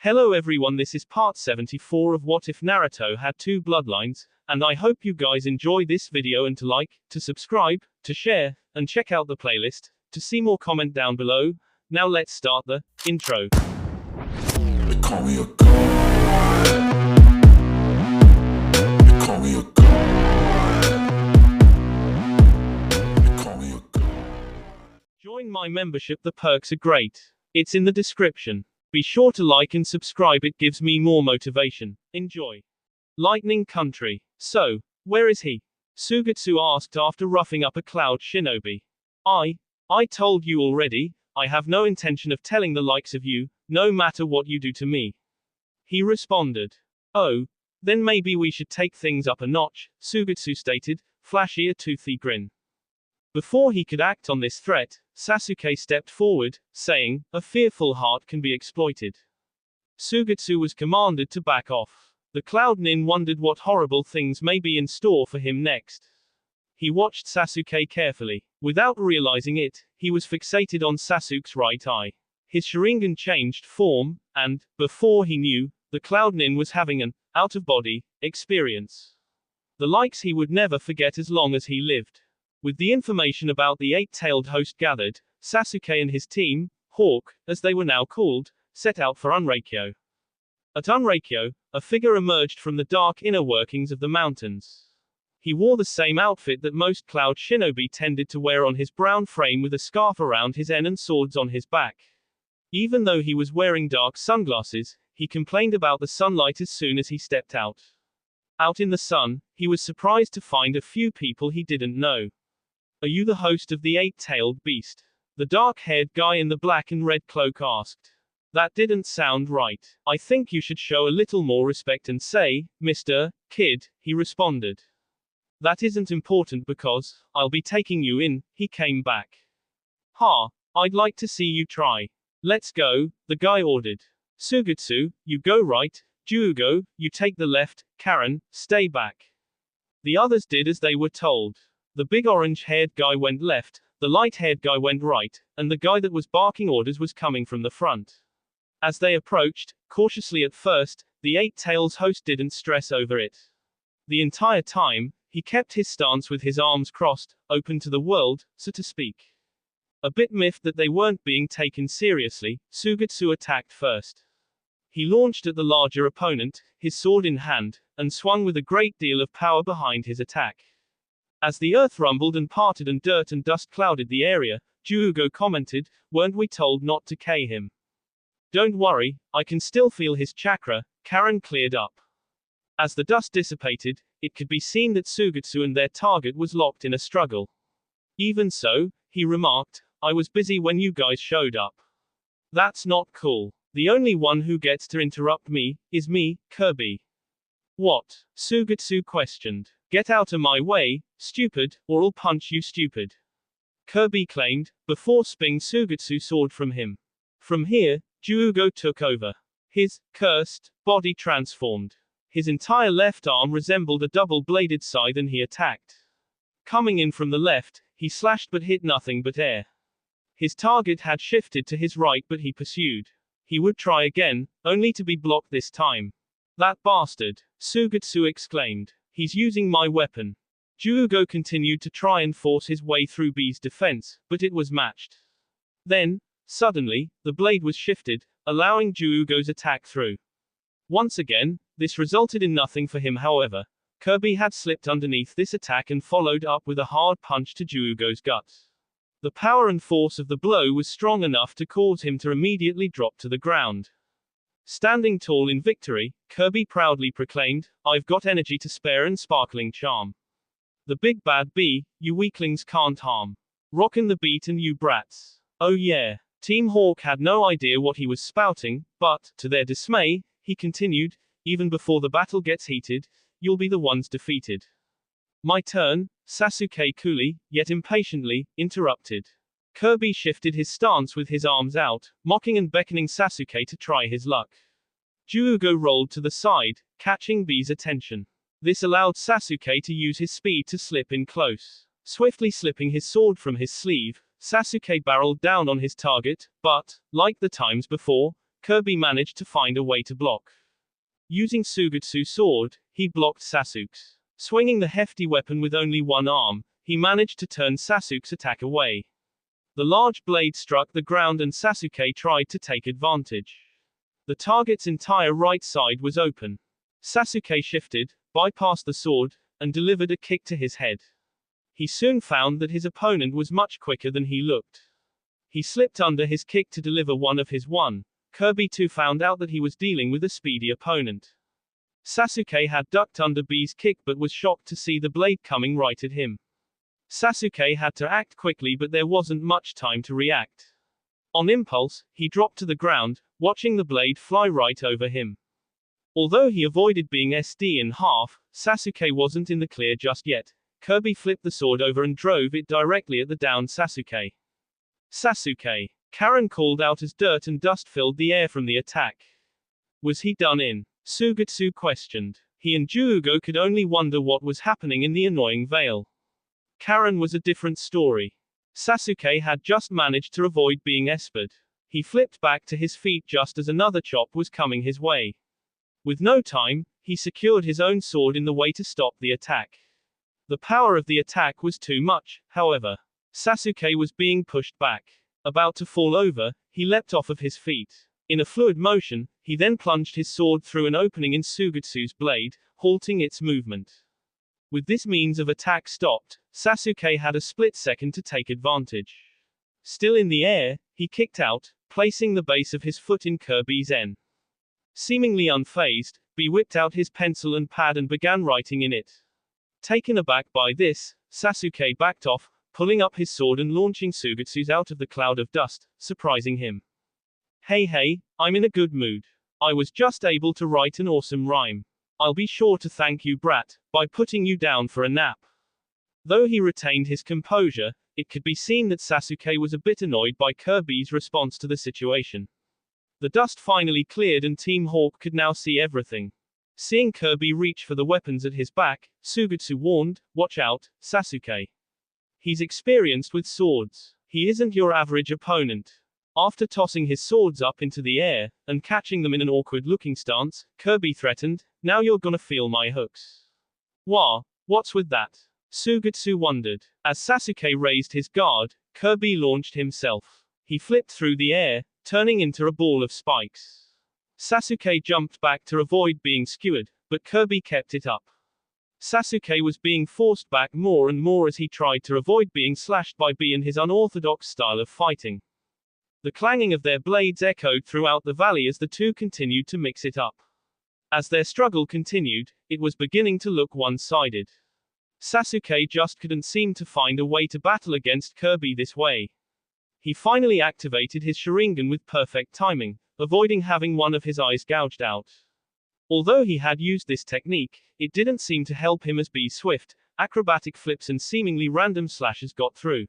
Hello everyone, this is part 74 of What If Naruto Had Two Bloodlines, and I hope you guys enjoy this video and to like, to subscribe, to share, and check out the playlist, to see more comment down below. Now let's start the intro. They call me a god. They call me a god. They call me a god. Join my membership, the perks are great. It's in the description. Be sure to like and subscribe, it gives me more motivation. Enjoy. Lightning Country. So, where is he? Sugetsu asked after roughing up a cloud shinobi. I told you already, I have no intention of telling the likes of you, no matter what you do to me. He responded. Oh, then maybe we should take things up a notch, Sugetsu stated, flashing a toothy grin. Before he could act on this threat, Sasuke stepped forward, saying, "A fearful heart can be exploited." Sugetsu was commanded to back off. The Cloud Nin wondered what horrible things may be in store for him next. He watched Sasuke carefully. Without realizing it, he was fixated on Sasuke's right eye. His Sharingan changed form, and, before he knew, the Cloud Nin was having an out-of-body experience. The likes he would never forget as long as he lived. With the information about the eight-tailed host gathered, Sasuke and his team, Hawk, as they were now called, set out for Unreikyo. At Unreikyo, a figure emerged from the dark inner workings of the mountains. He wore the same outfit that most cloud shinobi tended to wear on his brown frame, with a scarf around his en and swords on his back. Even though he was wearing dark sunglasses, he complained about the sunlight as soon as he stepped out. Out in the sun, he was surprised to find a few people he didn't know. "Are you the host of the eight-tailed beast?" the dark-haired guy in the black and red cloak asked. "That didn't sound right. I think you should show a little more respect and say, Mr. Kid," he responded. "That isn't important because I'll be taking you in," he came back. "Ha, I'd like to see you try. Let's go," the guy ordered. "Sugetsu, you go right, Juugo, you take the left, Karen, stay back." The others did as they were told. The big orange-haired guy went left, the light-haired guy went right, and the guy that was barking orders was coming from the front. As they approached, cautiously at first, the Eight Tails host didn't stress over it. The entire time, he kept his stance with his arms crossed, open to the world, so to speak. A bit miffed that they weren't being taken seriously, Sugetsu attacked first. He launched at the larger opponent, his sword in hand, and swung with a great deal of power behind his attack. As the earth rumbled and parted and dirt and dust clouded the area, Juugo commented, "Weren't we told not to K him?" "Don't worry, I can still feel his chakra," Karen cleared up. As the dust dissipated, it could be seen that Sugetsu and their target was locked in a struggle. "Even so," he remarked, "I was busy when you guys showed up." "That's not cool. The only one who gets to interrupt me is me, Kirby." "What?" Sugetsu questioned. "Get out of my way, stupid, or I'll punch you stupid," Kirby claimed, before spinning Sugetsu's sword from him. From here, Juugo took over. His cursed body transformed. His entire left arm resembled a double-bladed scythe and he attacked. Coming in from the left, he slashed but hit nothing but air. His target had shifted to his right but he pursued. He would try again, only to be blocked this time. "That bastard," Sugetsu exclaimed. "He's using my weapon." Juugo continued to try and force his way through B's defense, but it was matched. Then, suddenly, the blade was shifted, allowing Juugo's attack through. Once again, this resulted in nothing for him. However, Kirby had slipped underneath this attack and followed up with a hard punch to Juugo's gut. The power and force of the blow was strong enough to cause him to immediately drop to the ground. Standing tall in victory, Kirby proudly proclaimed, "I've got energy to spare and sparkling charm. The big bad bee, you weaklings can't harm. Rockin' the beat and you brats. Oh yeah." Team Hawk had no idea what he was spouting, but, to their dismay, he continued, "Even before the battle gets heated, you'll be the ones defeated." "My turn," Sasuke coolly, yet impatiently, interrupted. Kirby shifted his stance with his arms out, mocking and beckoning Sasuke to try his luck. Juugo rolled to the side, catching B's attention. This allowed Sasuke to use his speed to slip in close. Swiftly slipping his sword from his sleeve, Sasuke barreled down on his target, but, like the times before, Kirby managed to find a way to block. Using Sugetsu's sword, he blocked Sasuke's. Swinging the hefty weapon with only one arm, he managed to turn Sasuke's attack away. The large blade struck the ground and Sasuke tried to take advantage. The target's entire right side was open. Sasuke shifted, bypassed the sword, and delivered a kick to his head. He soon found that his opponent was much quicker than he looked. He slipped under his kick to deliver one of his one. Kirby too found out that he was dealing with a speedy opponent. Sasuke had ducked under B's kick but was shocked to see the blade coming right at him. Sasuke had to act quickly but there wasn't much time to react. On impulse, he dropped to the ground, watching the blade fly right over him. Although he avoided being SD in half, Sasuke wasn't in the clear just yet. Kirby flipped the sword over and drove it directly at the downed Sasuke. Sasuke! Karen called out as dirt and dust filled the air from the attack. Was he done in? Sugetsu questioned. He and Juugo could only wonder what was happening in the annoying veil. Karen was a different story. Sasuke had just managed to avoid being espered. He flipped back to his feet just as another chop was coming his way. With no time, he secured his own sword in the way to stop the attack. The power of the attack was too much, however. Sasuke was being pushed back. About to fall over, he leapt off of his feet. In a fluid motion, he then plunged his sword through an opening in Sugetsu's blade, halting its movement. With this means of attack stopped, Sasuke had a split second to take advantage. Still in the air, he kicked out, placing the base of his foot in Kirby's N. Seemingly unfazed, B whipped out his pencil and pad and began writing in it. Taken aback by this, Sasuke backed off, pulling up his sword and launching Sugetsu's out of the cloud of dust, surprising him. Hey, I'm in a good mood. I was just able to write an awesome rhyme. I'll be sure to thank you, brat, by putting you down for a nap. Though he retained his composure, it could be seen that Sasuke was a bit annoyed by Kirby's response to the situation. The dust finally cleared and Team Hawk could now see everything. Seeing Kirby reach for the weapons at his back, Sugetsu warned, "Watch out, Sasuke. He's experienced with swords. He isn't your average opponent." After tossing his swords up into the air, and catching them in an awkward-looking stance, Kirby threatened, "Now you're gonna feel my hooks." What's with that? Sugetsu wondered. As Sasuke raised his guard, Kirby launched himself. He flipped through the air, turning into a ball of spikes. Sasuke jumped back to avoid being skewered, but Kirby kept it up. Sasuke was being forced back more and more as he tried to avoid being slashed by B in his unorthodox style of fighting. The clanging of their blades echoed throughout the valley as the two continued to mix it up. As their struggle continued, it was beginning to look one-sided. Sasuke just couldn't seem to find a way to battle against Kirby this way. He finally activated his Sharingan with perfect timing, avoiding having one of his eyes gouged out. Although he had used this technique, it didn't seem to help him as B's swift, acrobatic flips and seemingly random slashes got through.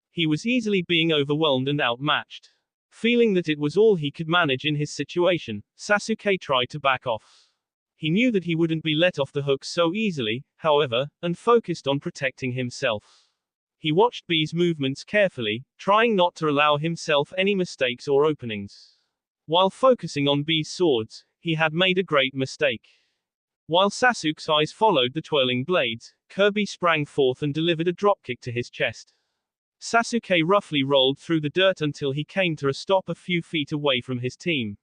He was easily being overwhelmed and outmatched. Feeling that it was all he could manage in his situation, Sasuke tried to back off. He knew that he wouldn't be let off the hook so easily, however, and focused on protecting himself. He watched B's movements carefully, trying not to allow himself any mistakes or openings. While focusing on B's swords, he had made a great mistake. While Sasuke's eyes followed the twirling blades, Kirby sprang forth and delivered a dropkick to his chest. Sasuke roughly rolled through the dirt until he came to a stop a few feet away from his team.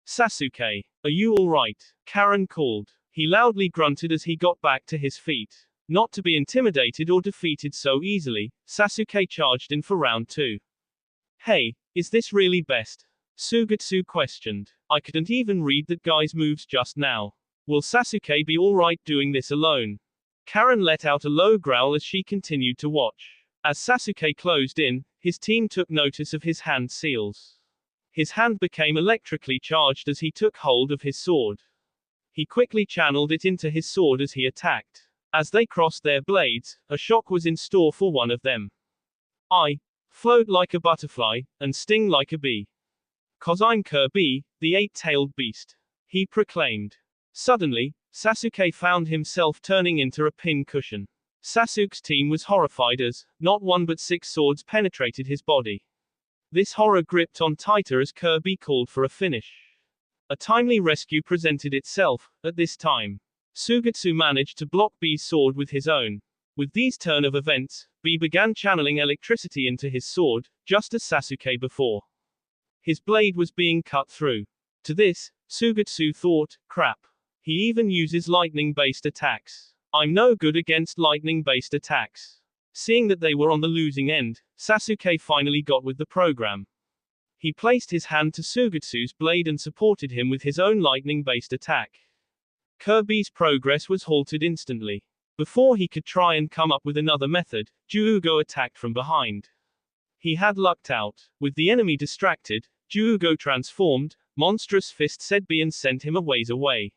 "Sasuke, are you alright?" Karen called. He loudly grunted as he got back to his feet. Not to be intimidated or defeated so easily, Sasuke charged in for round 2. "Hey, is this really best?" Sugetsu questioned. "I couldn't even read that guy's moves just now. Will Sasuke be alright doing this alone?" Karen let out a low growl as she continued to watch. As Sasuke closed in, his team took notice of his hand seals. His hand became electrically charged as he took hold of his sword. He quickly channeled it into his sword as he attacked. As they crossed their blades, a shock was in store for one of them. "I float like a butterfly, and sting like a bee. 'Cause I'm Kirby, the eight-tailed beast," he proclaimed. Suddenly, Sasuke found himself turning into a pin cushion. Sasuke's team was horrified as, not one but 6 swords penetrated his body. This horror gripped on tighter as Kirby called for a finish. A timely rescue presented itself. At this time, Sugetsu managed to block B's sword with his own. With these turn of events, B began channeling electricity into his sword, just as Sasuke before. His blade was being cut through. To this, Sugetsu thought, crap. He even uses lightning-based attacks. I'm no good against lightning-based attacks. Seeing that they were on the losing end, Sasuke finally got with the program. He placed his hand to Sugetsu's blade and supported him with his own lightning-based attack. Kirby's progress was halted instantly. Before he could try and come up with another method, Juugo attacked from behind. He had lucked out. With the enemy distracted, Juugo transformed, monstrous fist said B and sent him a ways away.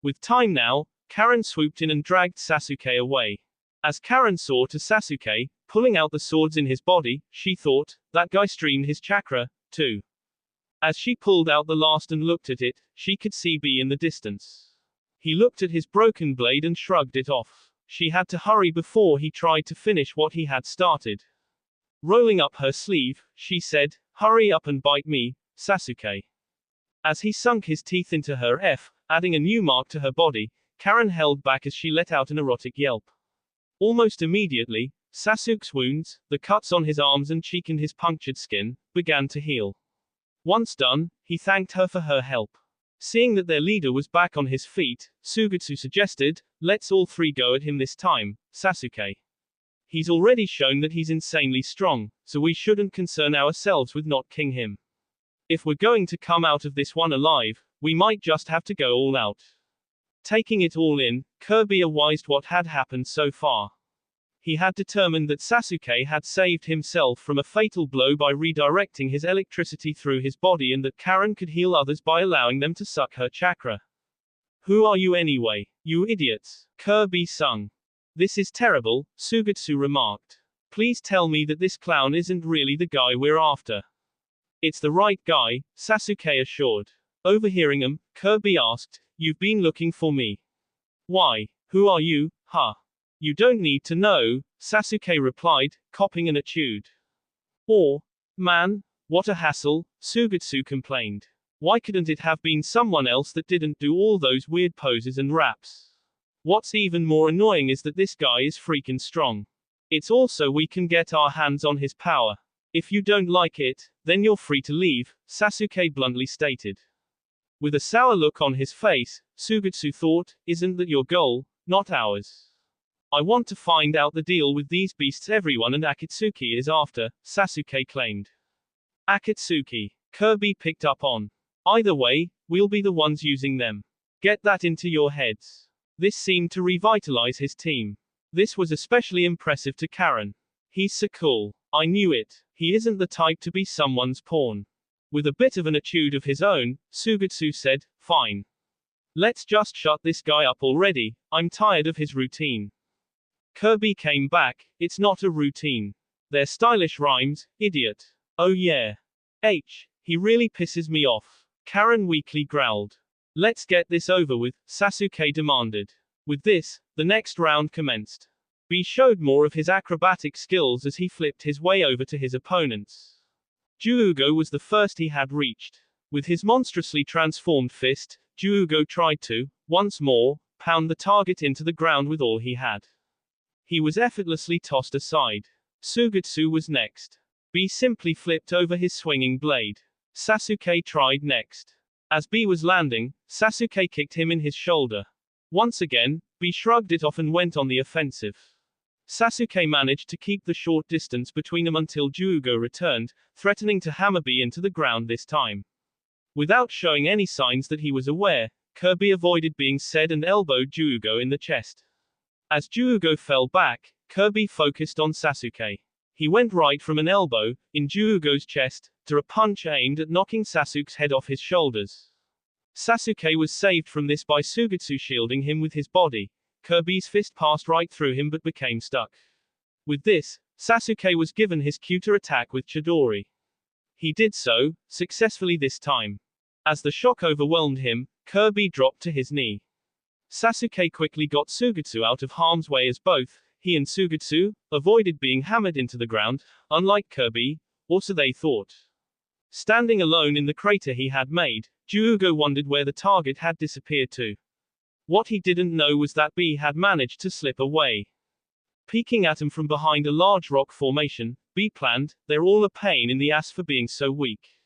With time now, Karen swooped in and dragged Sasuke away. As Karen saw to Sasuke, pulling out the swords in his body, she thought, that guy streamed his chakra, too. As she pulled out the last and looked at it, she could see B in the distance. He looked at his broken blade and shrugged it off. She had to hurry before he tried to finish what he had started. Rolling up her sleeve, she said, hurry up and bite me, Sasuke. As he sunk his teeth into her adding a new mark to her body, Karen held back as she let out an erotic yelp. Almost immediately, Sasuke's wounds, the cuts on his arms and cheek and his punctured skin, began to heal. Once done, he thanked her for her help. Seeing that their leader was back on his feet, Sugetsu suggested, let's all three go at him this time, Sasuke. He's already shown that he's insanely strong, so we shouldn't concern ourselves with not killing him. If we're going to come out of this one alive, we might just have to go all out. Taking it all in, Kirby realized what had happened so far. He had determined that Sasuke had saved himself from a fatal blow by redirecting his electricity through his body and that Karen could heal others by allowing them to suck her chakra. Who are you anyway, you idiots? Kirby sung. This is terrible, Sugetsu remarked. Please tell me that this clown isn't really the guy we're after. It's the right guy, Sasuke assured. Overhearing him, Kirby asked, you've been looking for me. Why? Who are you, huh? You don't need to know, Sasuke replied, copping an attitude. Or, man, what a hassle, Sugetsu complained. Why couldn't it have been someone else that didn't do all those weird poses and raps? What's even more annoying is that this guy is freaking strong. It's also we can get our hands on his power. If you don't like it, then you're free to leave, Sasuke bluntly stated. With a sour look on his face, Sugetsu thought, isn't that your goal, not ours? I want to find out the deal with these beasts everyone and Akatsuki is after, Sasuke claimed. Akatsuki. Kirby picked up on. Either way, we'll be the ones using them. Get that into your heads. This seemed to revitalize his team. This was especially impressive to Karen. He's so cool. I knew it. He isn't the type to be someone's pawn. With a bit of an attitude of his own, Sugetsu said, fine. Let's just shut this guy up already, I'm tired of his routine. Kirby came back, it's not a routine. They're stylish rhymes, idiot. Oh yeah. He really pisses me off. Karen weakly growled. Let's get this over with, Sasuke demanded. With this, the next round commenced. B showed more of his acrobatic skills as he flipped his way over to his opponents. Juugo was the first he had reached. With his monstrously transformed fist, Juugo tried to, once more, pound the target into the ground with all he had. He was effortlessly tossed aside. Sugetsu was next. B simply flipped over his swinging blade. Sasuke tried next. As B was landing, Sasuke kicked him in his shoulder. Once again, B shrugged it off and went on the offensive. Sasuke managed to keep the short distance between them until Juugo returned, threatening to hammer B into the ground this time. Without showing any signs that he was aware, Kirby avoided being said and elbowed Juugo in the chest. As Juugo fell back, Kirby focused on Sasuke. He went right from an elbow, in Juugo's chest, to a punch aimed at knocking Sasuke's head off his shoulders. Sasuke was saved from this by Sugetsu shielding him with his body. Kirby's fist passed right through him but became stuck. With this, Sasuke was given his counter attack with Chidori. He did so, successfully this time. As the shock overwhelmed him, Kirby dropped to his knee. Sasuke quickly got Sugetsu out of harm's way as both he and Sugetsu avoided being hammered into the ground. Unlike Kirby, or so they thought. Standing alone in the crater he had made, Juugo wondered where the target had disappeared to. What he didn't know was that B had managed to slip away. Peeking at him from behind a large rock formation, B planned, "They're all a pain in the ass for being so weak.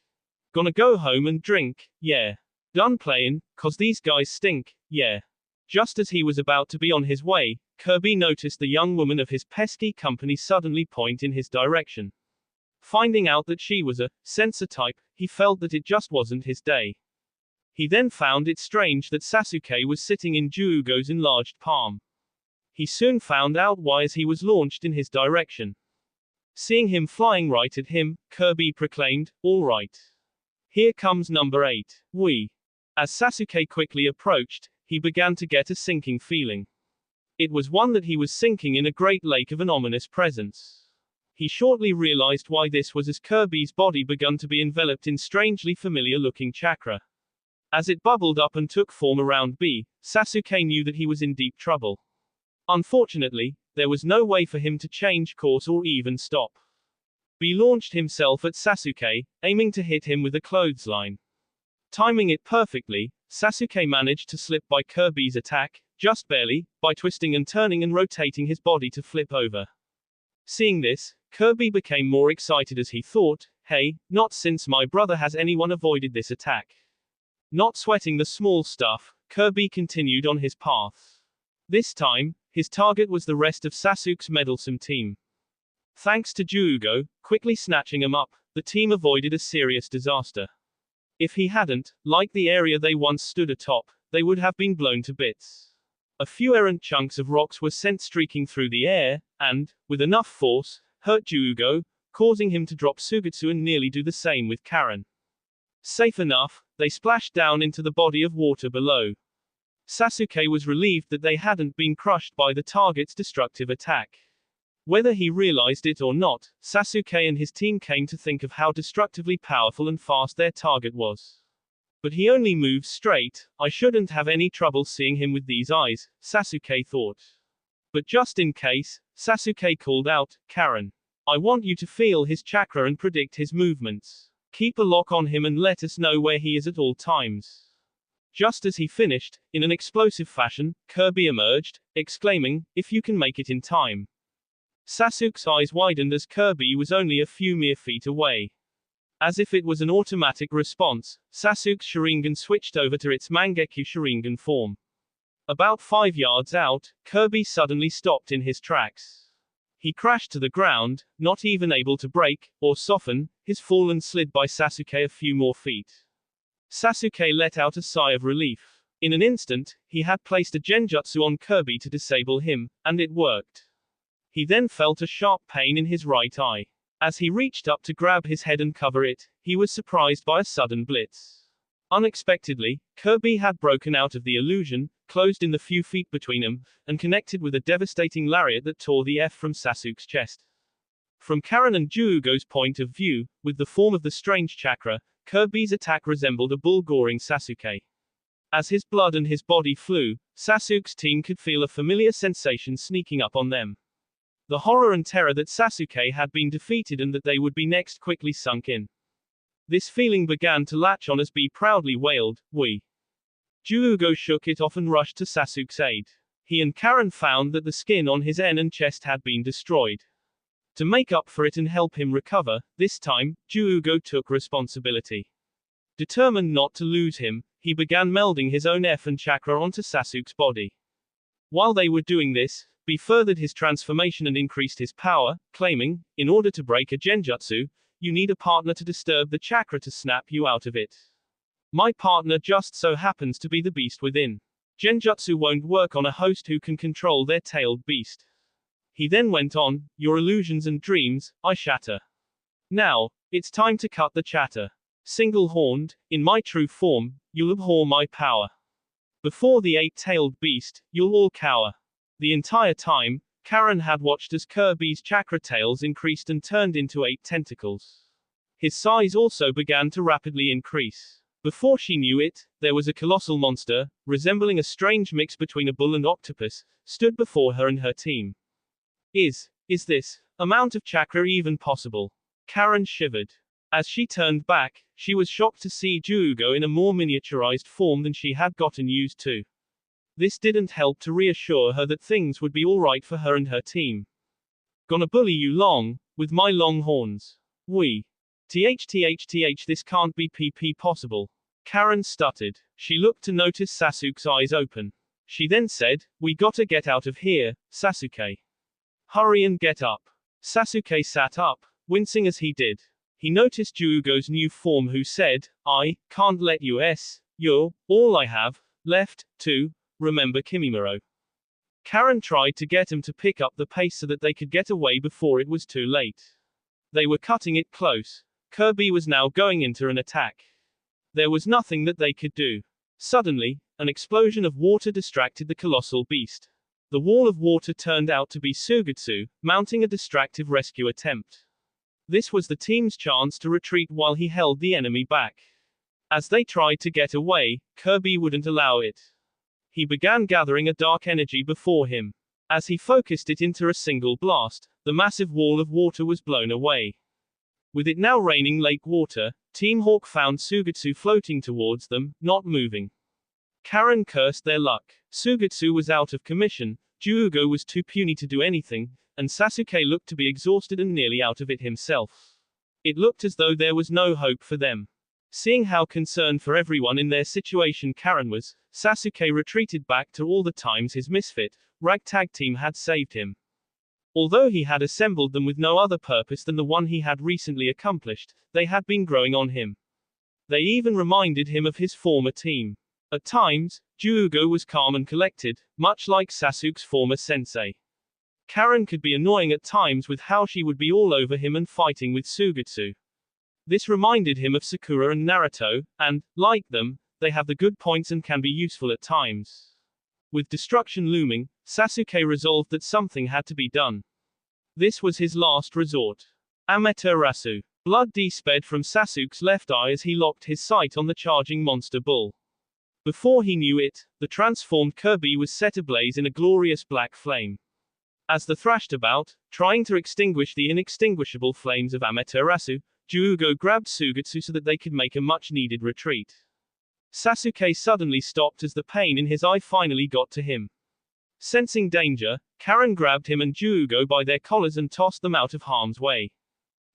Gonna go home and drink, yeah. Done playing, 'cause these guys stink, yeah." Just as he was about to be on his way, Kirby noticed the young woman of his pesky company suddenly point in his direction. Finding out that she was a sensor type, he felt that it just wasn't his day. He then found it strange that Sasuke was sitting in Juugo's enlarged palm. He soon found out why as he was launched in his direction. Seeing him flying right at him, Kirby proclaimed, "All right. Here comes number 8. We." As Sasuke quickly approached, he began to get a sinking feeling. It was one that he was sinking in a great lake of an ominous presence. He shortly realized why this was as Kirby's body began to be enveloped in strangely familiar-looking chakra. As it bubbled up and took form around B, Sasuke knew that he was in deep trouble. Unfortunately, there was no way for him to change course or even stop. B launched himself at Sasuke, aiming to hit him with a clothesline. Timing it perfectly, Sasuke managed to slip by Kirby's attack, just barely, by twisting and turning and rotating his body to flip over. Seeing this, Kirby became more excited as he thought, "Hey, not since my brother has anyone avoided this attack." Not sweating the small stuff, Kirby continued on his path. This time, his target was the rest of Sasuke's meddlesome team. Thanks to Juugo, quickly snatching him up, the team avoided a serious disaster. If he hadn't, like the area they once stood atop, they would have been blown to bits. A few errant chunks of rocks were sent streaking through the air, and, with enough force, hurt Juugo, causing him to drop Sugetsu and nearly do the same with Karen. Safe enough, they splashed down into the body of water below. Sasuke was relieved that they hadn't been crushed by the target's destructive attack. Whether he realized it or not, Sasuke and his team came to think of how destructively powerful and fast their target was. But he only moves straight, I shouldn't have any trouble seeing him with these eyes, Sasuke thought. But just in case, Sasuke called out, "Karen. I want you to feel his chakra and predict his movements. Keep a lock on him and let us know where he is at all times." Just as he finished, in an explosive fashion, Kirby emerged, exclaiming, "If you can make it in time." Sasuke's eyes widened as Kirby was only a few mere feet away. As if it was an automatic response, Sasuke's Sharingan switched over to its Mangekyo Sharingan form. About 5 yards out, Kirby suddenly stopped in his tracks. He crashed to the ground, not even able to break, or soften, his fall and slid by Sasuke a few more feet. Sasuke let out a sigh of relief. In an instant, he had placed a genjutsu on Kirby to disable him, and it worked. He then felt a sharp pain in his right eye. As he reached up to grab his head and cover it, he was surprised by a sudden blitz. Unexpectedly, Kirby had broken out of the illusion, closed in the few feet between them, and connected with a devastating lariat that tore the F from Sasuke's chest. From Karen and Juugo's point of view, with the form of the strange chakra, Kirby's attack resembled a bull goring Sasuke. As his blood and his body flew, Sasuke's team could feel a familiar sensation sneaking up on them. The horror and terror that Sasuke had been defeated and that they would be next quickly sunk in. This feeling began to latch on as B proudly wailed, "We." Juugo shook it off and rushed to Sasuke's aid. He and Karen found that the skin on his and chest had been destroyed. To make up for it and help him recover, this time, Juugo took responsibility. Determined not to lose him, he began melding his own F and chakra onto Sasuke's body. While they were doing this, B furthered his transformation and increased his power, claiming, "In order to break a genjutsu, you need a partner to disturb the chakra to snap you out of it. My partner just so happens to be the beast within. Genjutsu won't work on a host who can control their tailed beast." He then went on, "Your illusions and dreams, I shatter. Now, it's time to cut the chatter. Single-horned, in my true form, you'll abhor my power. Before the 8-tailed beast, you'll all cower." The entire time, Karen had watched as Kirby's chakra tails increased and turned into 8 tentacles. His size also began to rapidly increase. Before she knew it, there was a colossal monster, resembling a strange mix between a bull and octopus, stood before her and her team. Is this amount of chakra even possible? Karen shivered. As she turned back, she was shocked to see Juugo in a more miniaturized form than she had gotten used to. This didn't help to reassure her that things would be alright for her and her team. Gonna bully you long, with my long horns. This can't be possible. Karen stuttered. She looked to notice Sasuke's eyes open. She then said, we gotta get out of here, Sasuke. Hurry and get up. Sasuke sat up, wincing as he did. He noticed Juugo's new form who said, I can't let you you're all I have left to remember Kimimaro. Karen tried to get him to pick up the pace so that they could get away before it was too late. They were cutting it close. Kirby was now going into an attack. There was nothing that they could do. Suddenly, an explosion of water distracted the colossal beast. The wall of water turned out to be Suigetsu, mounting a distractive rescue attempt. This was the team's chance to retreat while he held the enemy back. As they tried to get away, Kirby wouldn't allow it. He began gathering a dark energy before him. As he focused it into a single blast, the massive wall of water was blown away. With it now raining lake water, Team Hawk found Suigetsu floating towards them, not moving. Karen cursed their luck. Suigetsu was out of commission, Juugo was too puny to do anything, and Sasuke looked to be exhausted and nearly out of it himself. It looked as though there was no hope for them. Seeing how concerned for everyone in their situation Karen was, Sasuke retreated back to all the times his misfit, ragtag team had saved him. Although he had assembled them with no other purpose than the one he had recently accomplished, they had been growing on him. They even reminded him of his former team. At times, Juugo was calm and collected, much like Sasuke's former sensei. Karen could be annoying at times with how she would be all over him and fighting with Suigetsu. This reminded him of Sakura and Naruto, and, like them, they have the good points and can be useful at times. With destruction looming, Sasuke resolved that something had to be done. This was his last resort. Amaterasu. Blood sped from Sasuke's left eye as he locked his sight on the charging monster bull. Before he knew it, the transformed Kirby was set ablaze in a glorious black flame. As they thrashed about, trying to extinguish the inextinguishable flames of Amaterasu, Juugo grabbed Suigetsu so that they could make a much-needed retreat. Sasuke suddenly stopped as the pain in his eye finally got to him. Sensing danger, Karen grabbed him and Juugo by their collars and tossed them out of harm's way.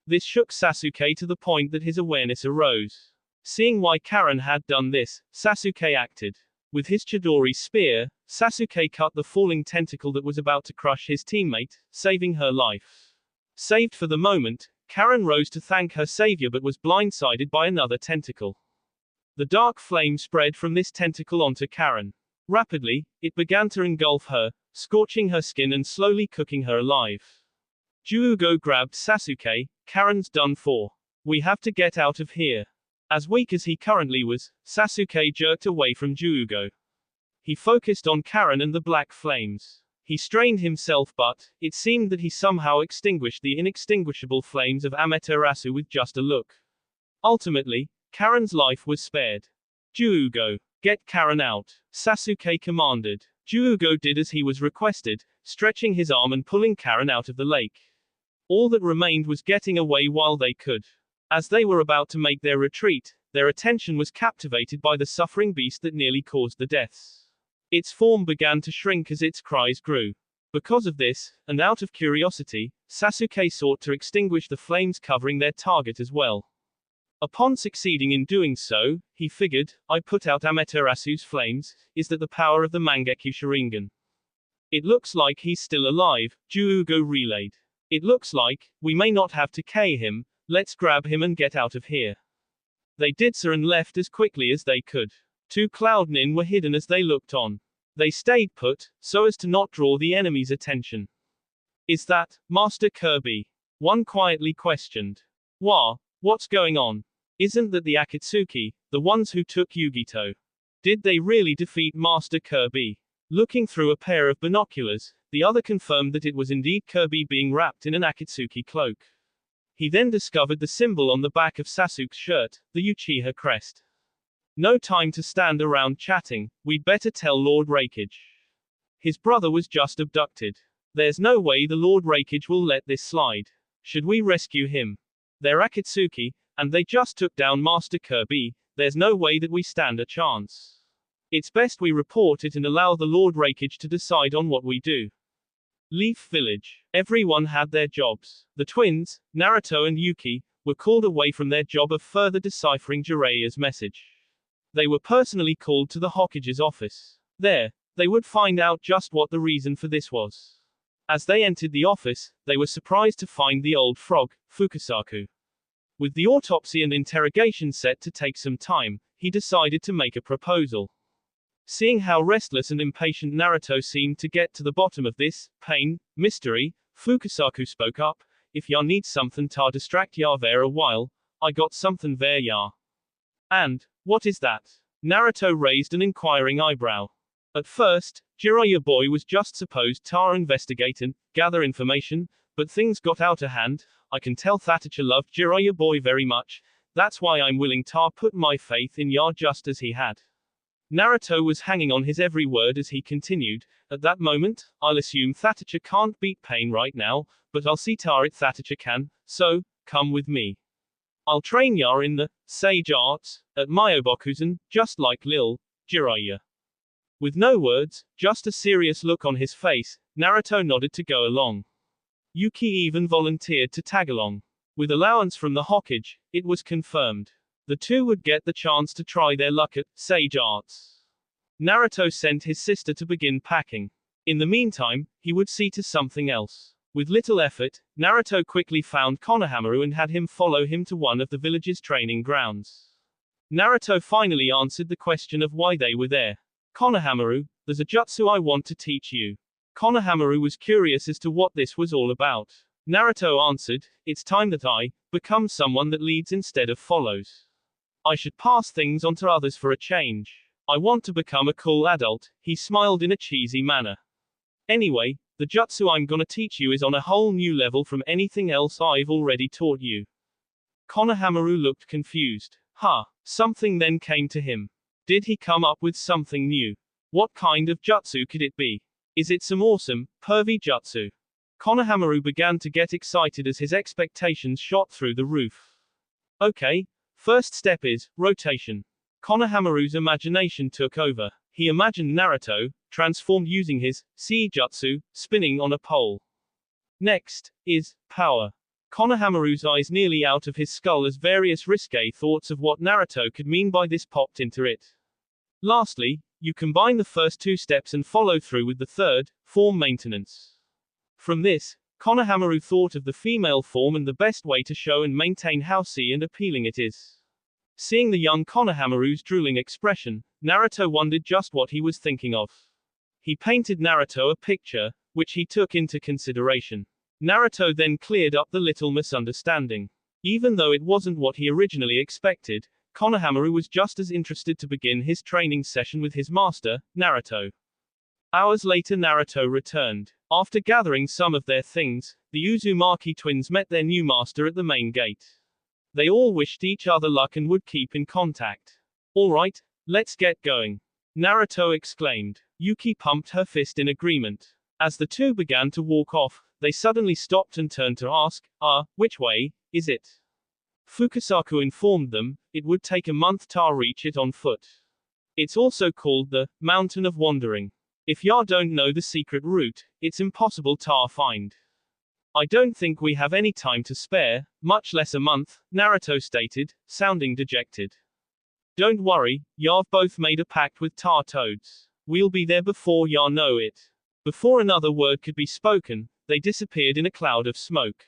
This shook Sasuke to the point that his awareness arose. Seeing why Karen had done this, Sasuke acted. With his Chidori spear, Sasuke cut the falling tentacle that was about to crush his teammate, saving her life. Saved for the moment, Karen rose to thank her savior but was blindsided by another tentacle. The dark flame spread from this tentacle onto Karen. Rapidly, it began to engulf her, scorching her skin and slowly cooking her alive. Juugo grabbed Sasuke. Karen's done for. We have to get out of here. As weak as he currently was, Sasuke jerked away from Juugo. He focused on Karen and the black flames. He strained himself but, it seemed that he somehow extinguished the inextinguishable flames of Amaterasu with just a look. Ultimately, Karen's life was spared. Juugo, get Karen out, Sasuke commanded. Juugo did as he was requested, stretching his arm and pulling Karen out of the lake. All that remained was getting away while they could. As they were about to make their retreat, their attention was captivated by the suffering beast that nearly caused the deaths. Its form began to shrink as its cries grew. Because of this, and out of curiosity, Sasuke sought to extinguish the flames covering their target as well. Upon succeeding in doing so, he figured, I put out Amaterasu's flames, is that the power of the Mangekyo Sharingan? It looks like he's still alive, Juugo relayed. It looks like, we may not have to kill him, let's grab him and get out of here. They did so and left as quickly as they could. Two Cloud Nin were hidden as they looked on. They stayed put, so as to not draw the enemy's attention. Is that, Master Kirby? One quietly questioned. What's going on? Isn't that the Akatsuki, the ones who took Yugito? Did they really defeat Master Kirby? Looking through a pair of binoculars, the other confirmed that it was indeed Kirby being wrapped in an Akatsuki cloak. He then discovered the symbol on the back of Sasuke's shirt, the Uchiha crest. No time to stand around chatting, we'd better tell Lord Raikage. His brother was just abducted. There's no way the Lord Raikage will let this slide. Should we rescue him? They're Akatsuki, and they just took down Master Kirby. There's no way that we stand a chance. It's best we report it and allow the Lord Raikage to decide on what we do. Leaf Village. Everyone had their jobs. The twins, Naruto and Yuki, were called away from their job of further deciphering Jiraiya's message. They were personally called to the Hokage's office. There, they would find out just what the reason for this was. As they entered the office, they were surprised to find the old frog, Fukusaku. With the autopsy and interrogation set to take some time, he decided to make a proposal. Seeing how restless and impatient Naruto seemed to get to the bottom of this mystery, Fukusaku spoke up. If ya need something ta distract ya there a while, I got something there ya. And, what is that? Naruto raised an inquiring eyebrow. At first, Jiraiya boy was just supposed ta investigate and gather information, but things got out of hand. I can tell Thatacha loved Jiraiya boy very much, that's why I'm willing ta put my faith in ya just as he had. Naruto was hanging on his every word as he continued. At that moment, I'll assume Thatacha can't beat pain right now, but I'll see ta it Thatacha can, so, come with me. I'll train ya in the sage arts at Myobokuzen, just like Lil Jiraiya. With no words, just a serious look on his face, Naruto nodded to go along. Yuki even volunteered to tag along. With allowance from the Hokage, it was confirmed. The two would get the chance to try their luck at sage arts. Naruto sent his sister to begin packing. In the meantime, he would see to something else. With little effort, Naruto quickly found Konohamaru and had him follow him to one of the village's training grounds. Naruto finally answered the question of why they were there. Konohamaru, there's a jutsu I want to teach you. Konohamaru was curious as to what this was all about. Naruto answered, it's time that I become someone that leads instead of follows. I should pass things on to others for a change. I want to become a cool adult, he smiled in a cheesy manner. Anyway, the jutsu I'm gonna teach you is on a whole new level from anything else I've already taught you. Konohamaru looked confused. Something then came to him. Did he come up with something new? What kind of jutsu could it be? Is it some awesome, pervy jutsu? Konohamaru began to get excited as his expectations shot through the roof. Okay, first step is rotation. Konohamaru's imagination took over. He imagined Naruto, transformed using his jutsu, spinning on a pole. Next is power. Konohamaru's eyes nearly out of his skull as various risque thoughts of what Naruto could mean by this popped into it. Lastly, you combine the first two steps and follow through with the third, form maintenance. From this, Konohamaru thought of the female form and the best way to show and maintain how sexy and appealing it is. Seeing the young Konohamaru's drooling expression, Naruto wondered just what he was thinking of. He painted Naruto a picture, which he took into consideration. Naruto then cleared up the little misunderstanding. Even though it wasn't what he originally expected, Konohamaru was just as interested to begin his training session with his master, Naruto. Hours later Naruto returned. After gathering some of their things, the Uzumaki twins met their new master at the main gate. They all wished each other luck and would keep in contact. Alright, let's get going. Naruto exclaimed. Yuki pumped her fist in agreement. As the two began to walk off, they suddenly stopped and turned to ask, which way is it? Fukusaku informed them, it would take a month to reach it on foot. It's also called the Mountain of Wandering. If ya don't know the secret route, it's impossible to find. I don't think we have any time to spare, much less a month, Naruto stated, sounding dejected. Don't worry, y'ave both made a pact with toads. We'll be there before ya know it. Before another word could be spoken, they disappeared in a cloud of smoke.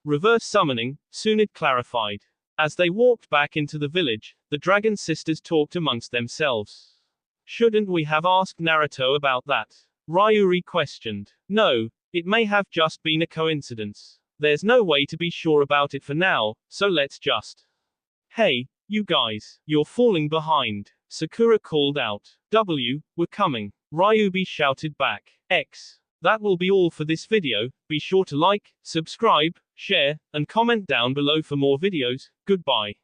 Reverse summoning, Tsunade clarified. As they walked back into the village, the dragon sisters talked amongst themselves. Shouldn't we have asked Naruto about that? Ryuri questioned. No, it may have just been a coincidence. There's no way to be sure about it for now, so let's just. Hey, you guys, you're falling behind. Sakura called out. We're coming. Ryubi shouted back. X. That will be all for this video. Be sure to like, subscribe, share, and comment down below for more videos. Goodbye.